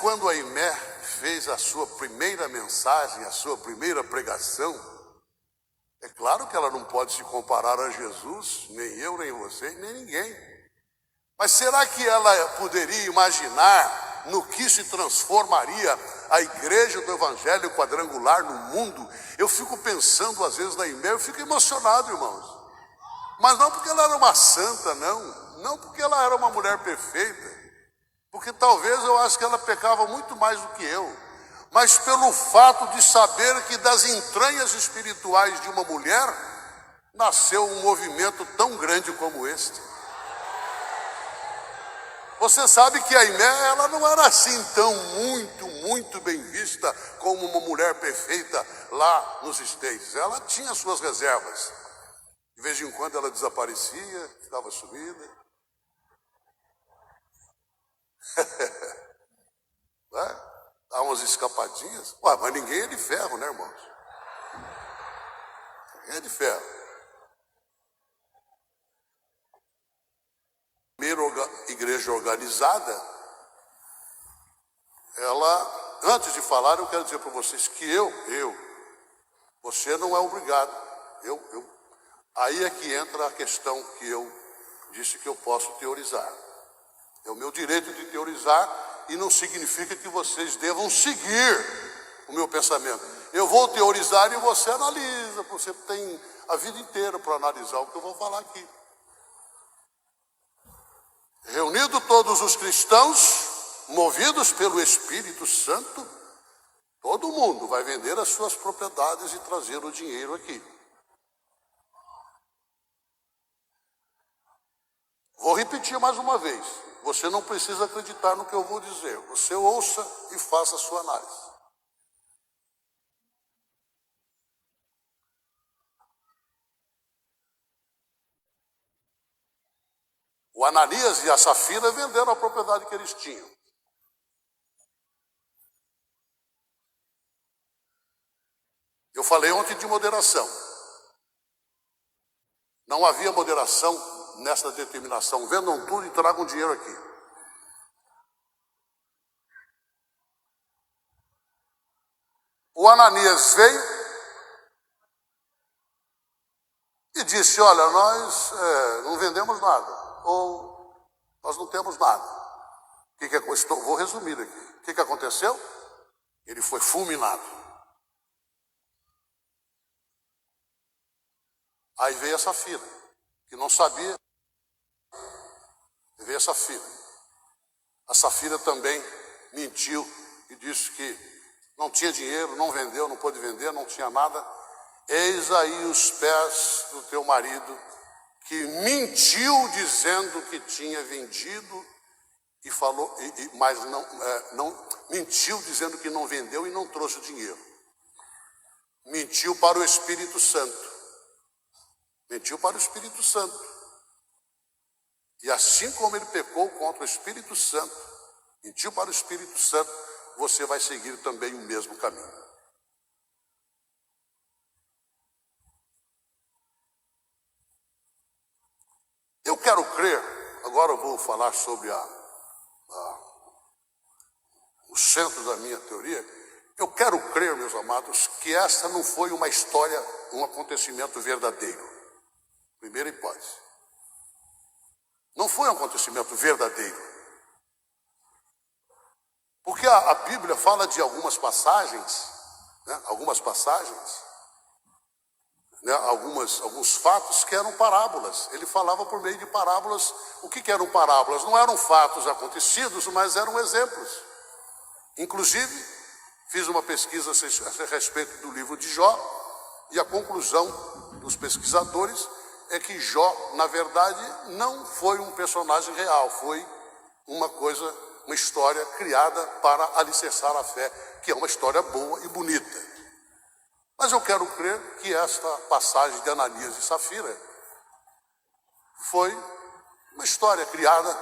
quando a Aimé fez a sua primeira mensagem, a sua primeira pregação, é claro que ela não pode se comparar a Jesus, nem eu, nem você, nem ninguém. Mas será que ela poderia imaginar no que se transformaria a igreja do Evangelho Quadrangular no mundo? Eu fico pensando às vezes na Aimé, eu fico emocionado, irmãos. Mas não porque ela era uma santa, não porque ela era uma mulher perfeita, porque talvez eu acho que ela pecava muito mais do que eu, mas pelo fato de saber que das entranhas espirituais de uma mulher nasceu um movimento tão grande como este. Você sabe que a Aimé, ela não era assim tão muito bem vista como uma mulher perfeita lá nos States. Ela tinha suas reservas. De vez em quando ela desaparecia, ficava sumida. Dá umas escapadinhas. Ué, mas ninguém é de ferro, né, irmãos? Ninguém é de ferro. Primeira igreja organizada, ela, antes de falar, eu quero dizer para vocês que você não é obrigado. Aí é que entra a questão que eu disse que eu posso teorizar. É o meu direito de teorizar e não significa que vocês devam seguir o meu pensamento. Eu vou teorizar e você analisa, você tem a vida inteira para analisar o que eu vou falar aqui. Reunido todos os cristãos, movidos pelo Espírito Santo, todo mundo vai vender as suas propriedades e trazer o dinheiro aqui. Vou repetir mais uma vez. Você não precisa acreditar no que eu vou dizer. Você ouça e faça a sua análise. O Ananias e a Safira venderam a propriedade que eles tinham. Eu falei ontem de moderação. Não havia moderação nessa determinação. Vendam tudo e tragam dinheiro aqui. O Ananias veio e disse, olha, nós não vendemos nada. Ou nós não temos nada. Vou resumir aqui. O que aconteceu? Ele foi fulminado. Aí veio a Safira, que não sabia. Veio a Safira. A Safira também mentiu e disse que não tinha dinheiro, não vendeu, não pôde vender, não tinha nada. Eis aí os pés do teu marido, que mentiu dizendo que tinha vendido e falou, mas não mentiu dizendo que não vendeu e não trouxe o dinheiro. Mentiu para o Espírito Santo. Mentiu para o Espírito Santo. E assim como ele pecou contra o Espírito Santo, mentiu para o Espírito Santo, você vai seguir também o mesmo caminho. Eu quero crer, agora eu vou falar sobre o centro da minha teoria. Eu quero crer, meus amados, que essa não foi uma história, um acontecimento verdadeiro. Primeira hipótese. Não foi um acontecimento verdadeiro. Porque a Bíblia fala de algumas passagens, alguns fatos que eram parábolas. Ele falava por meio de parábolas. O que eram parábolas? Não eram fatos acontecidos, mas eram exemplos. Inclusive, fiz uma pesquisa a respeito do livro de Jó, e a conclusão dos pesquisadores é que Jó, na verdade, não foi um personagem real, foi uma história criada para alicerçar a fé, que é uma história boa e bonita. Mas eu quero crer que esta passagem de Ananias e Safira foi uma história criada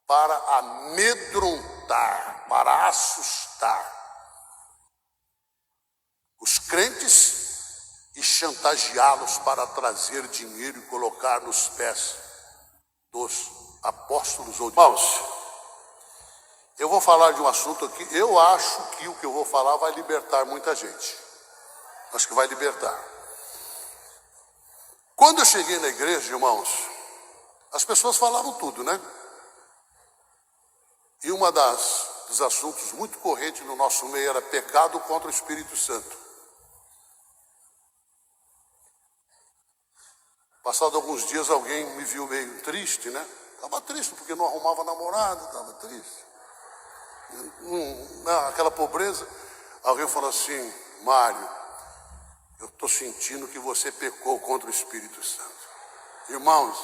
para amedrontar, para assustar os crentes e chantageá-los para trazer dinheiro e colocar nos pés dos apóstolos ou irmãos. Eu vou falar de um assunto aqui, eu acho que o que eu vou falar vai libertar muita gente. Acho que vai libertar. Quando eu cheguei na igreja, irmãos, as pessoas falavam tudo, né? E dos assuntos muito correntes no nosso meio era pecado contra o Espírito Santo. Passado alguns dias, alguém me viu meio triste, né? Estava triste porque não arrumava namorado, estava triste. Aquela pobreza. Alguém falou assim: Mário, eu estou sentindo que você pecou contra o Espírito Santo. Irmãos,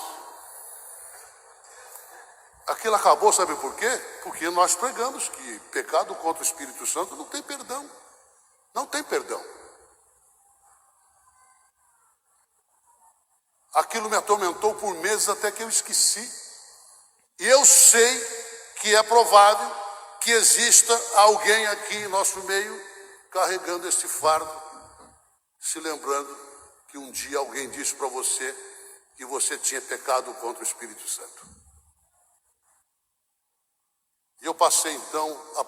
aquilo acabou, sabe por quê? Porque nós pregamos que pecado contra o Espírito Santo não tem perdão. Não tem perdão. Aquilo me atormentou por meses até que eu esqueci. E eu sei que é provável que exista alguém aqui em nosso meio carregando este fardo, se lembrando que um dia alguém disse para você que você tinha pecado contra o Espírito Santo. E eu passei então a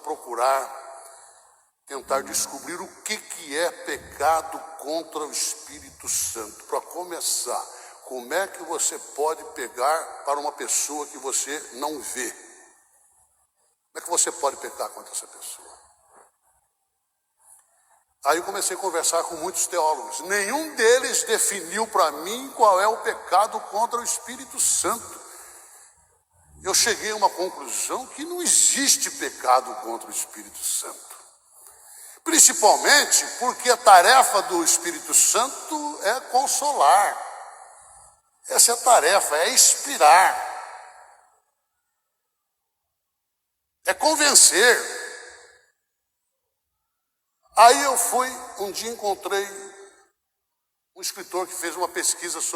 tentar descobrir o que é pecado contra o Espírito Santo. Para começar, como é que você pode pegar para uma pessoa que você não vê? Como é que você pode pecar contra essa pessoa? Aí eu comecei a conversar com muitos teólogos. Nenhum deles definiu para mim qual é o pecado contra o Espírito Santo. Eu cheguei a uma conclusão que não existe pecado contra o Espírito Santo. Principalmente porque a tarefa do Espírito Santo é consolar. Essa é a tarefa, é inspirar. É convencer. Aí um dia encontrei um escritor que fez uma pesquisa sobre